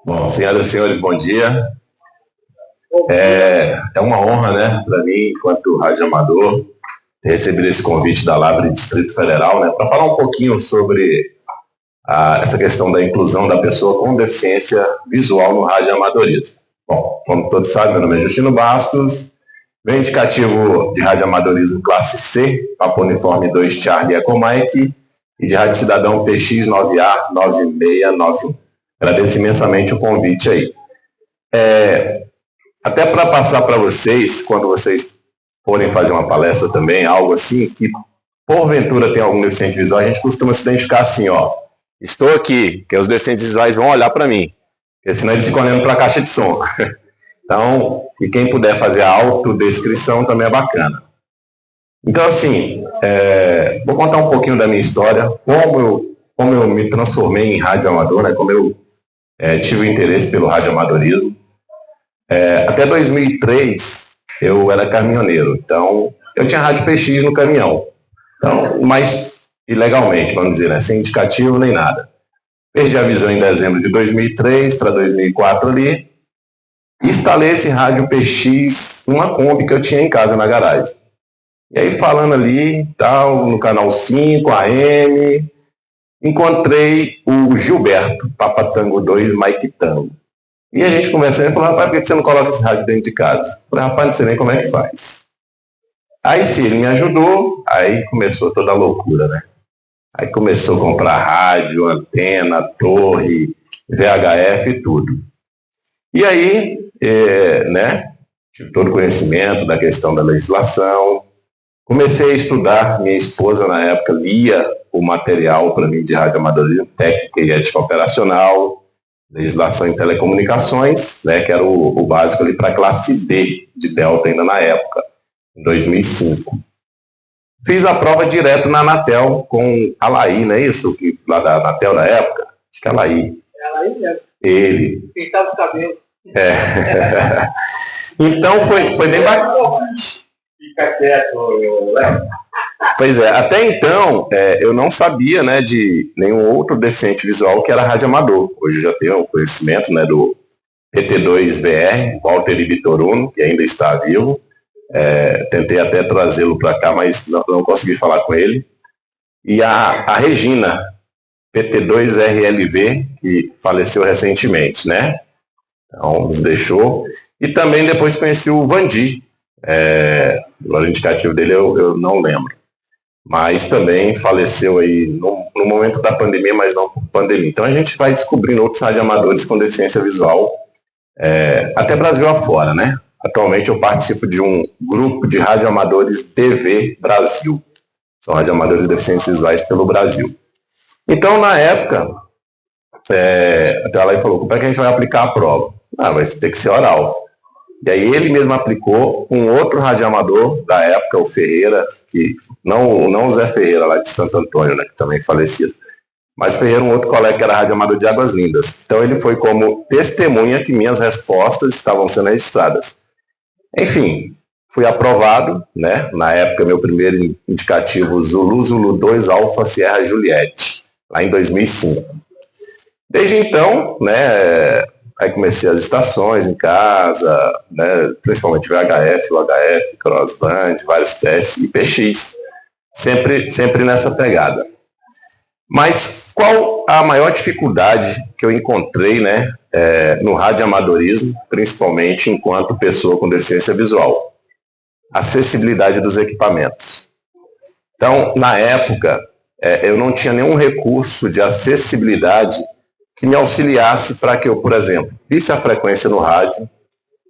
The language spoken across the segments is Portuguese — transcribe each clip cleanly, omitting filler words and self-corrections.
Bom, senhoras e senhores, bom dia. É uma honra, né, para mim, enquanto rádio amador, ter recebido esse convite da Lavre Distrito Federal, né, para falar um pouquinho sobre essa questão da inclusão da pessoa com deficiência visual no rádio amadorismo. Bom, como todos sabem, meu nome é Justino Bastos, venho indicativo de rádio amadorismo classe C, Papo Uniforme 2 Charlie Eco Mike, e de rádio cidadão PX9A 9691. Agradeço imensamente o convite aí. Até para passar para vocês, quando vocês forem fazer uma palestra também, algo assim, que porventura tem algum deficiente visual, a gente costuma se identificar assim, ó, estou aqui, que os deficientes visuais vão olhar para mim, porque senão eles ficam olhando para a caixa de som. Então, e quem puder fazer a autodescrição também é bacana. Então, assim, vou contar um pouquinho da minha história, como eu me transformei em rádio amador, né, como eu tive o interesse pelo rádio amadorismo. Até 2003, eu era caminhoneiro, então eu tinha rádio PX no caminhão, então, mas ilegalmente, vamos dizer, né, sem indicativo nem nada. Perdi a visão em dezembro de 2003 para 2004 ali, e instalei esse rádio PX numa Kombi que eu tinha em casa na garagem. E aí falando ali, tal, no canal 5, AM, encontrei o Gilberto, Papa Tango 2, Mike Tango. E a gente conversando, ele falou, rapaz, por que você não coloca esse rádio dentro de casa? Eu falei, rapaz, não sei nem como é que faz. Aí sim, ele me ajudou, aí começou toda a loucura, né? Aí começou a comprar rádio, antena, torre, VHF e tudo. E aí, né, tive todo o conhecimento da questão da legislação, comecei a estudar, minha esposa na época lia o material para mim de rádio amadorismo, técnica e ética operacional, legislação em telecomunicações, né, que era o básico ali para a classe D de Delta ainda na época, em 2005. Fiz a prova direto na Anatel com a Laí, não é isso? Que, lá da Anatel na época? Acho que é a Laí. É a Laí mesmo. Ele. Pintava o cabelo. Então foi bem bacana. Fica quieto, Léo. Pois é, até então eu não sabia, né, de nenhum outro deficiente visual que era radioamador. Hoje eu já tenho conhecimento, né, do PT2VR, Walter Ibitoruno, que ainda está vivo. Tentei até trazê-lo para cá, mas não consegui falar com ele. E a Regina, PT2RLV, que faleceu recentemente, né? Então, nos deixou. E também depois conheci o Vandi. O indicativo dele eu não lembro. Mas também faleceu aí no momento da pandemia, mas não por pandemia. Então a gente vai descobrindo outros radioamadores com deficiência visual, até Brasil afora, né? Atualmente eu participo de um grupo de radioamadores TV Brasil. São radioamadores deficientes visuais pelo Brasil. Então, na época, até ela falou, como é que a gente vai aplicar a prova? Vai ter que ser oral. E aí ele mesmo aplicou um outro radioamador da época, o Ferreira, que não o Zé Ferreira, lá de Santo Antônio, né, que também falecido, mas Ferreira, um outro colega que era radioamador de Águas Lindas. Então ele foi como testemunha que minhas respostas estavam sendo registradas. Enfim, fui aprovado, né, na época meu primeiro indicativo Zulu 2 Alfa Sierra Juliette, lá em 2005. Desde então, né, aí comecei as estações em casa, né, principalmente VHF, UHF, crossband, vários testes e PX, sempre nessa pegada. Mas qual a maior dificuldade que eu encontrei, né, no radioamadorismo, principalmente enquanto pessoa com deficiência visual? Acessibilidade dos equipamentos. Então, na época, eu não tinha nenhum recurso de acessibilidade que me auxiliasse para que eu, por exemplo, visse a frequência no rádio.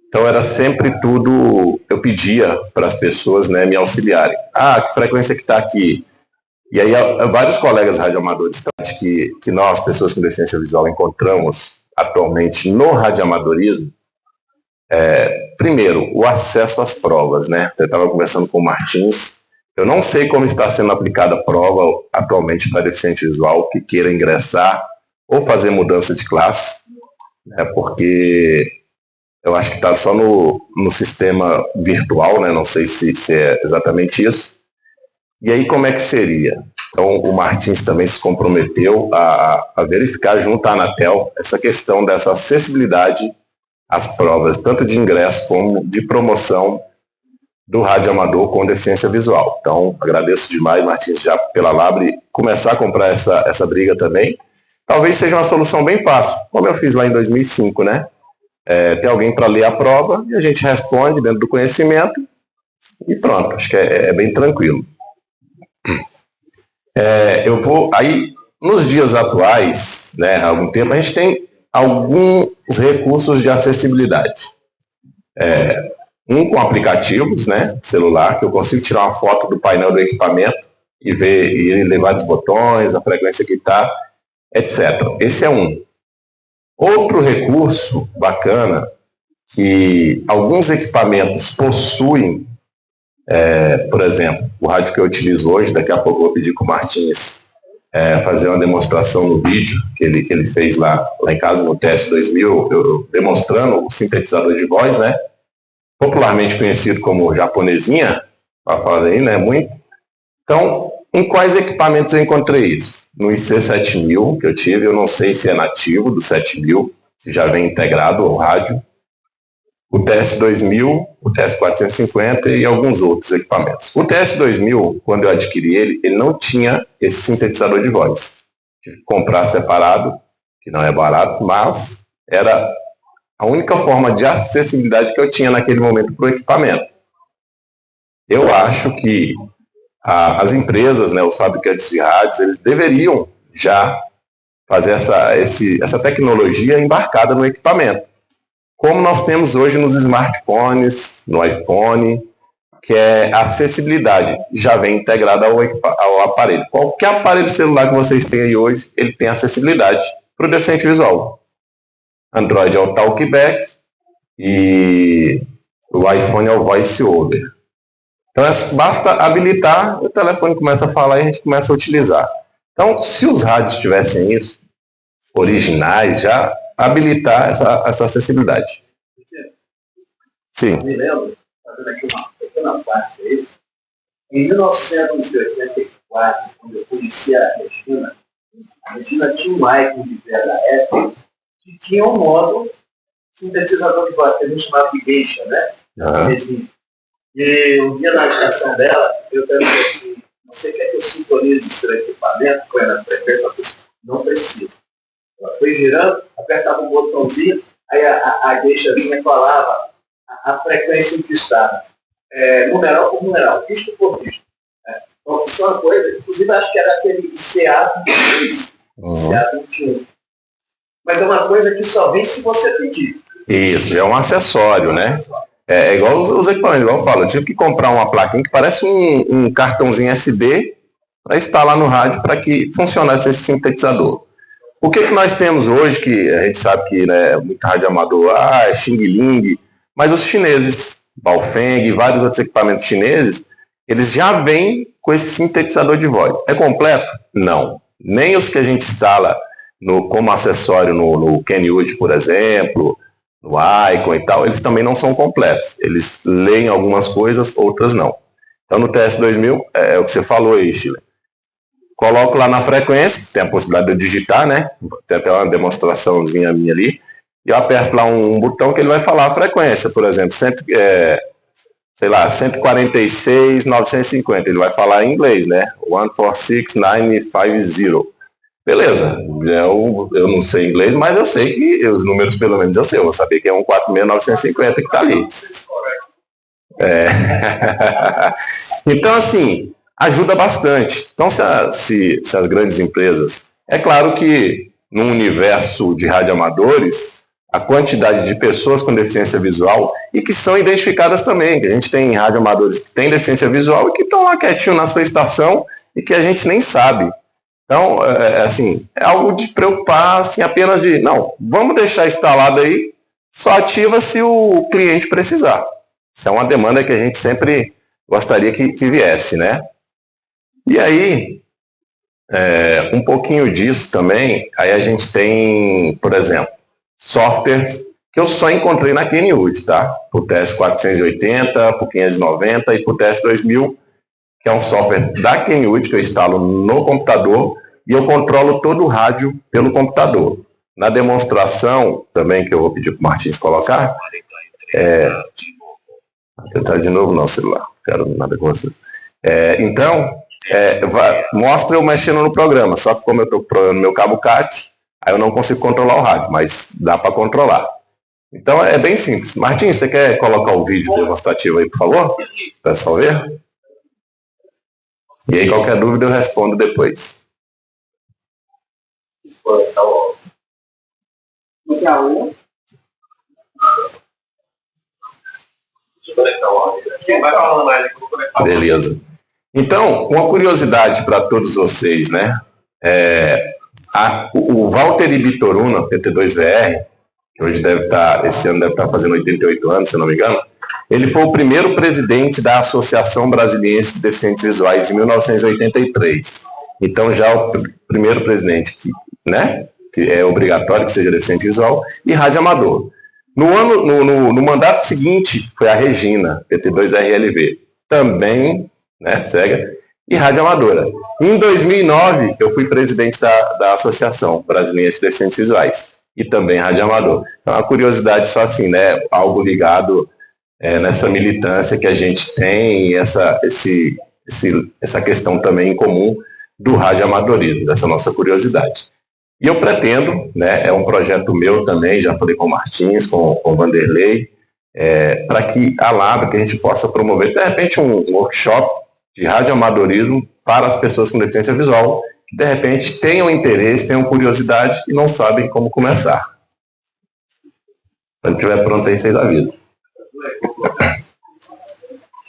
Então era sempre tudo, eu pedia para as pessoas, né, me auxiliarem. Que frequência que está aqui? E aí vários colegas radioamadores que nós, pessoas com deficiência visual, encontramos atualmente no radioamadorismo, primeiro, o acesso às provas, né? Eu estava conversando com o Martins, eu não sei como está sendo aplicada a prova atualmente para deficiente visual que queira ingressar ou fazer mudança de classe, né, porque eu acho que está só no sistema virtual, né, não sei se é exatamente isso. E aí como é que seria? Então, o Martins também se comprometeu a verificar junto à Anatel essa questão dessa acessibilidade às provas, tanto de ingresso como de promoção do rádio amador com deficiência visual. Então, agradeço demais, Martins, já pela Labre começar a comprar essa briga também. Talvez seja uma solução bem fácil, como eu fiz lá em 2005, né? Tem alguém para ler a prova e a gente responde dentro do conhecimento e pronto, acho que é bem tranquilo. Eu vou, aí, nos dias atuais, né, há algum tempo, a gente tem alguns recursos de acessibilidade. Um com aplicativos, né, celular, que eu consigo tirar uma foto do painel do equipamento e ler vários botões, a frequência que está, etc. Esse é um. Outro recurso bacana que alguns equipamentos possuem, por exemplo, o rádio que eu utilizo hoje, daqui a pouco eu vou pedir para o Martins fazer uma demonstração no vídeo que ele fez lá em casa no TS2000, eu demonstrando o sintetizador de voz, né? Popularmente conhecido como japonesinha, para falar aí, né? Muito. Então, em quais equipamentos eu encontrei isso? No IC7000 que eu tive, eu não sei se é nativo do 7000, se já vem integrado ao rádio. O TS2000, o TS450 e alguns outros equipamentos. O TS2000, quando eu adquiri ele não tinha esse sintetizador de voz. Tive que comprar separado, que não é barato, mas era a única forma de acessibilidade que eu tinha naquele momento para o equipamento. Eu acho que as empresas, né, os fabricantes de rádios, eles deveriam já fazer essa tecnologia embarcada no equipamento. Como nós temos hoje nos smartphones, no iPhone, que é a acessibilidade, já vem integrada ao aparelho. Qualquer aparelho celular que vocês têm aí hoje, ele tem acessibilidade para o deficiente visual. Android é o Talkback e o iPhone é o Voice Over. Então, basta habilitar, o telefone começa a falar e a gente começa a utilizar. Então, se os rádios tivessem isso, originais, já habilitar essa acessibilidade. Sim. Me lembro, fazendo aqui uma pequena parte aí, em 1984, quando eu conheci a Regina tinha um icon de VHF que tinha um modo sintetizador de voz, que a gente chamava de geisha, né? Uhum. E um dia na estação dela, eu perguntei assim, você quer que eu sintonize seu equipamento? Foi na frequência, ela disse, não precisa. Ela foi girando, apertava um botãozinho, aí a geishazinha falava a frequência em que estava. Numeral por numeral, disco por disco. Então, isso é uma coisa, inclusive acho que era aquele CA22, CA21. Mas é uma coisa que só vem se você pedir. Isso, é um acessório, né? É igual os equipamentos, igual eu falo, eu tive que comprar uma plaquinha que parece um cartãozinho SD para instalar no rádio para que funcionasse esse sintetizador. O que nós temos hoje, que a gente sabe que, né, muito rádio amador, é Xing Ling, mas os chineses, Baofeng e vários outros equipamentos chineses, eles já vêm com esse sintetizador de voz. É completo? Não. Nem os que a gente instala como acessório no Kenwood, por exemplo, no Icon e tal, eles também não são completos. Eles leem algumas coisas, outras não. Então, no TS2000, é o que você falou aí, Chile. Coloco lá na frequência, tem a possibilidade de eu digitar, né? Tem até uma demonstraçãozinha minha ali. E eu aperto lá um botão que ele vai falar a frequência, por exemplo, 146.950. Ele vai falar em inglês, né? 146.950. Beleza, eu não sei inglês, mas eu sei que os números pelo menos eu sei, eu vou saber que é 146.950 que está ali. Então, assim, ajuda bastante. Então, se as grandes empresas... É claro que no universo de radioamadores, a quantidade de pessoas com deficiência visual e que são identificadas também, que a gente tem radioamadores que têm deficiência visual e que estão lá quietinho na sua estação e que a gente nem sabe. Então, assim, é algo de preocupar, assim, apenas de, não, vamos deixar instalado aí, só ativa se o cliente precisar. Isso é uma demanda que a gente sempre gostaria que viesse, né? E aí, um pouquinho disso também, aí a gente tem, por exemplo, softwares que eu só encontrei na Kenwood, tá? Pro TS480, pro 590 e pro TS2000, que é um software da Kenwood que eu instalo no computador e eu controlo todo o rádio pelo computador. Na demonstração, também, que eu vou pedir para o Martins colocar, vou tentar de novo no celular, não quero nada com você. Mostra eu mexendo no programa, só que como eu estou programando meu cabo CAT, aí eu não consigo controlar o rádio, mas dá para controlar. Então é bem simples. Martins, você quer colocar o vídeo demonstrativo aí, por favor? Para o pessoal ver? E aí qualquer dúvida eu respondo depois. Beleza. Então, uma curiosidade para todos vocês, né? O Valtteri Bitoruna, PT2VR, que hoje esse ano deve estar fazendo 88 anos, se não me engano, ele foi o primeiro presidente da Associação Brasiliense de Deficientes Visuais em 1983. Então, já o primeiro presidente que é obrigatório que seja deficiente visual, e rádio amador. No mandato seguinte, foi a Regina, PT2RLV, também, cega, e rádio amadora. Em 2009, eu fui presidente da Associação Brasileira de Deficientes Visuais, e também rádio amador. Então, uma curiosidade só assim, algo ligado nessa militância que a gente tem, essa questão também em comum do rádio amadorismo, dessa nossa curiosidade. E eu pretendo, é um projeto meu também, já falei com o Martins, com o Vanderlei, para que a Labra, que a gente possa promover, de repente, um workshop de radioamadorismo para as pessoas com deficiência visual, que de repente tenham interesse, tenham curiosidade e não sabem como começar. Quando estiver pronto aí, vocês avisam.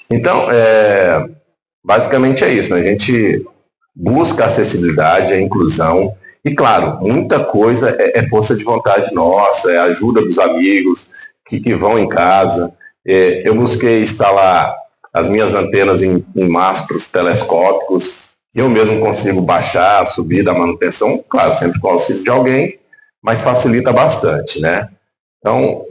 Então, basicamente é isso, né? A gente busca a acessibilidade, a inclusão, e claro, muita coisa é força de vontade nossa, é ajuda dos amigos que vão em casa. Eu busquei instalar as minhas antenas em mastros telescópicos, que eu mesmo consigo baixar, subir da manutenção, claro, sempre com o auxílio de alguém, mas facilita bastante, né? Então,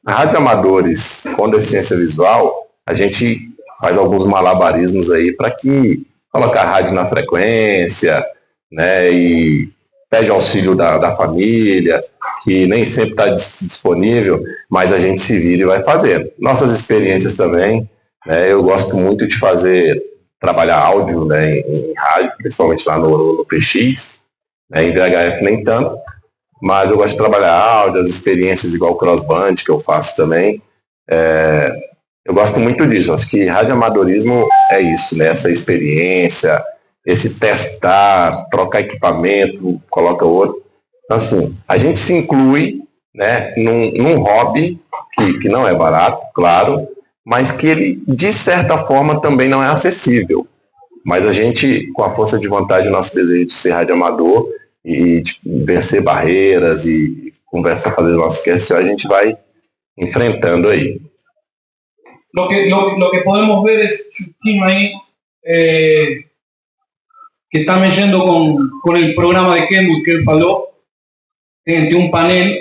radioamadores com deficiência visual, a gente faz alguns malabarismos aí para que colocar rádio na frequência, e pede auxílio da família, que nem sempre está disponível, mas a gente se vira e vai fazendo. Nossas experiências também, eu gosto muito de trabalhar áudio, em rádio, principalmente lá no PX, em VHF nem tanto, mas eu gosto de trabalhar áudio, as experiências igual o crossband, que eu faço também. Eu gosto muito disso, acho que radioamadorismo é isso, essa experiência, esse testar, trocar equipamento, coloca outro. Então, assim, a gente se inclui num hobby que não é barato, claro, mas que ele, de certa forma, também não é acessível. Mas a gente, com a força de vontade, o nosso desejo de ser radioamador e de vencer barreiras e conversar, fazer o nosso QSO, a gente vai enfrentando aí. Lo que podemos ver es Justino ahí, que está mexendo con el programa de Kenwood que él faló. Tiene un panel,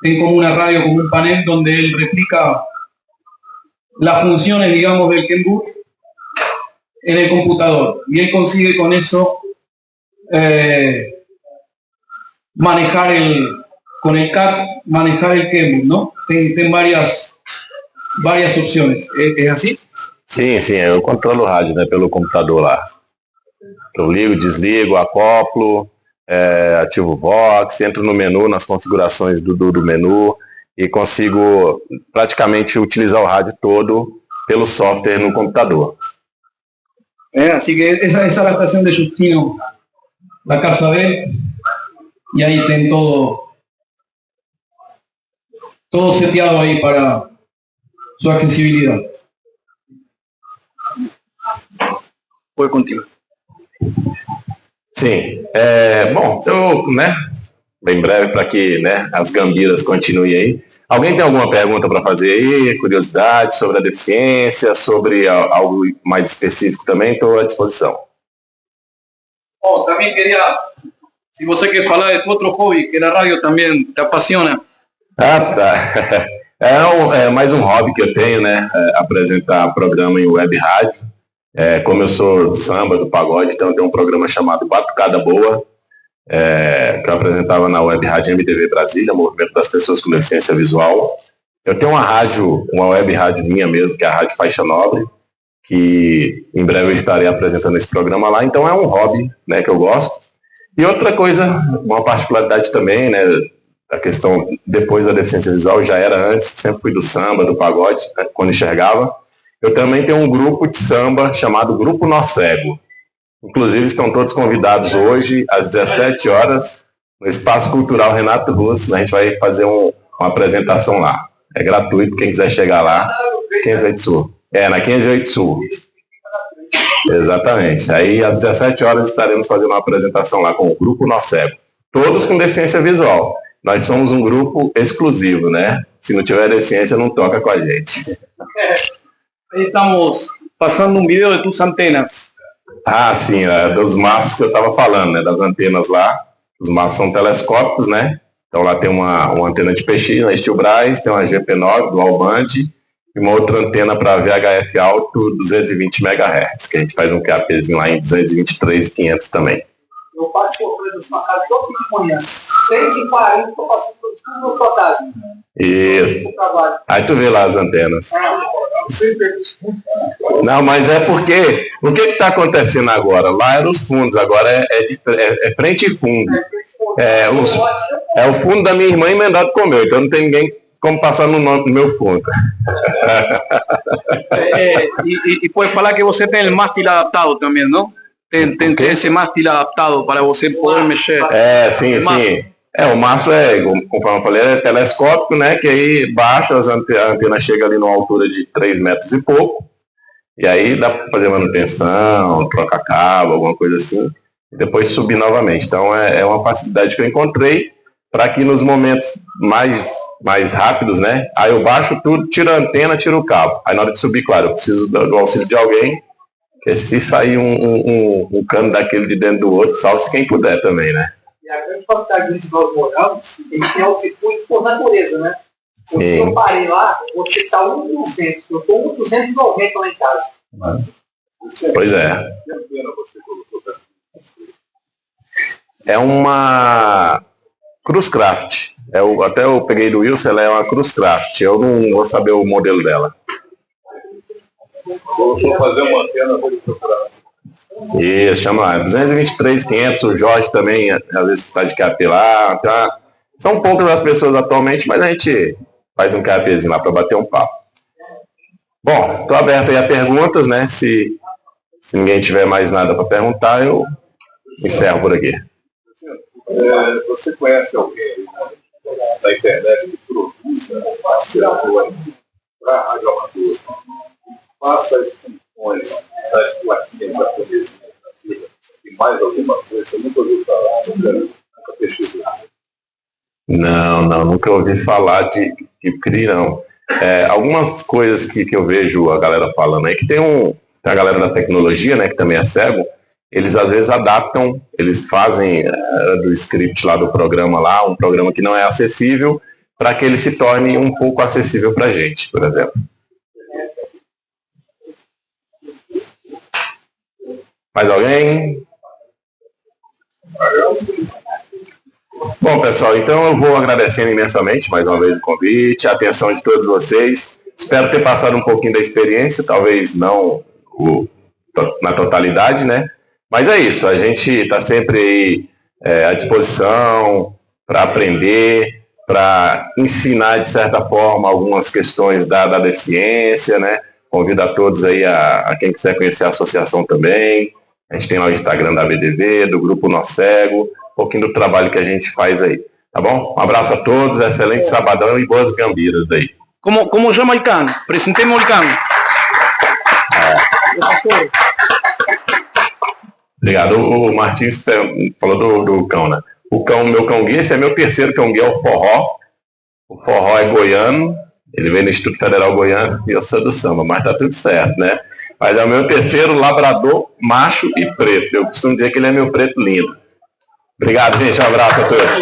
tiene como una radio, como un panel donde él replica las funciones, digamos, del Kenwood en el computador. Y él consigue con eso manejar con el CAT, manejar el Kenwood, ¿no? Tiene varias opciones. ¿Es así? Sim, eu controlo o rádio, pelo computador lá. Eu ligo, desligo, acoplo, ativo o Vox, entro no menu, nas configurações do menu e consigo praticamente utilizar o rádio todo pelo software no computador. Así que esa es la estación de Justino, la casa de él, y ahí tienen todo seteado ahí para su accesibilidad. Puede continuar. Sim, bom, eu, bem breve para que as gambiras continuem aí. Alguém tem alguma pergunta para fazer aí, curiosidade sobre a deficiência, sobre algo mais específico também? Estou à disposição. También quería, si você quer falar de tu outro hobby, que na rádio também te apaixona. Tá. É mais um hobby que eu tenho, apresentar programa em web rádio. Como eu sou do samba, do pagode, então tem um programa chamado Batucada Boa, que eu apresentava na Web Rádio MTV Brasília, Movimento das Pessoas com Deficiência Visual. Eu tenho uma web rádio minha mesmo, que é a Rádio Faixa Nobre, que em breve eu estarei apresentando esse programa lá, então é um hobby, né, que eu gosto. E outra coisa, uma particularidade também, né, a questão depois da deficiência visual, já era antes, sempre fui do samba, do pagode, né, quando enxergava. Eu também tenho um grupo de samba chamado Grupo Nó Cego. Inclusive estão todos convidados hoje, às 17 horas, no Espaço Cultural Renato Russo. A gente vai fazer uma apresentação lá. É gratuito, quem quiser chegar lá. 508 Sul. Na 508 Sul. Exatamente. Aí, às 17 horas, estaremos fazendo uma apresentação lá com o Grupo Nó Cego. Todos com deficiência visual. Nós somos um grupo exclusivo, né? Se não tiver deficiência, não toca com a gente. Estamos passando um vídeo de tus antenas. Ah, sim, dos maços que eu estava falando, né? Das antenas lá. Os maços são telescópicos, né? Então lá tem uma antena de PX, na Stilbras, tem uma GP9 do Alband e uma outra antena para VHF alto, 220 MHz, que a gente faz um QAPzinho lá em 223.500 também. Eu passo por frente da casa todo de manhã, 6h40, estou passando tudo no total. Isso. Aí tu vê lá as antenas. Não, mas é porque, o que está acontecendo agora? Lá eram os fundos, agora é frente e fundo. É o fundo da minha irmã emendado com o meu, então não tem ninguém como passar no meu fundo. E pode falar que você tem o mástil adaptado também, não? Tem esse mástil adaptado para você poder mexer. Sim. O mastro conforme eu falei, é telescópico, né? Que aí baixa, a antena chega ali numa altura de 3 metros e pouco. E aí dá para fazer manutenção, trocar cabo, alguma coisa assim. E depois subir novamente. Então é uma facilidade que eu encontrei para que nos momentos mais rápidos, né? Aí eu baixo tudo, tiro a antena, tiro o cabo. Aí na hora de subir, claro, eu preciso do auxílio de alguém. Porque se sair um cano daquele de dentro do outro, salve-se quem puder também, né? E a grande quantidade de nós moramos, eles têm altitude por natureza, né? Quando eu parei lá, você está 1.200, eu estou 1.290 lá em casa. Pois é. É uma Cruzcraft. Até eu peguei do Wilson, ela é uma Cruzcraft. Eu não vou saber o modelo dela. Vou fazer uma antena, vou procurar. Isso, chama lá. 223.500, o Jorge também, às vezes está de QAP lá. Tá? São poucas as pessoas atualmente, mas a gente faz um QAPzinho lá para bater um papo. Bom, estou aberto aí a perguntas, né? Se ninguém tiver mais nada para perguntar, eu encerro por aqui. Você conhece alguém na internet que produza apoio para a Rádio Amador? Faça as funções das plaquinhas japonesas e mais alguma coisa? Você nunca ouviu falar? Nunca pesquisou? Não, nunca ouvi falar de CRI, não. Algumas coisas que eu vejo a galera falando aí, que tem a galera da tecnologia, né, que também é cego, eles às vezes adaptam, eles fazem do script lá do programa lá, um programa que não é acessível, para que ele se torne um pouco acessível para a gente, por exemplo. Mais alguém? Bom, pessoal, então eu vou agradecendo imensamente mais uma vez o convite, a atenção de todos vocês. Espero ter passado um pouquinho da experiência, talvez não na totalidade, né? Mas é isso, a gente está sempre aí à disposição para aprender, para ensinar de certa forma algumas questões da deficiência, né? Convido a todos aí, a quem quiser conhecer a associação também. A gente tem lá o Instagram da VDV, do Grupo Nó Cego, um pouquinho do trabalho que a gente faz aí. Tá bom? Um abraço a todos, excelente sabadão e boas gambiras aí. Como chama o cão? Apresentemos o cão. Obrigado. O Martins falou do cão, né? Meu cão guia, esse é meu terceiro cão guia, é o Forró. O Forró é goiano, ele veio no Instituto Federal Goiano e eu sou do samba, mas tá tudo certo, né? Mas é o meu terceiro labrador, macho e preto. Eu costumo dizer que ele é meu preto lindo. Obrigado, gente. Um abraço a todos.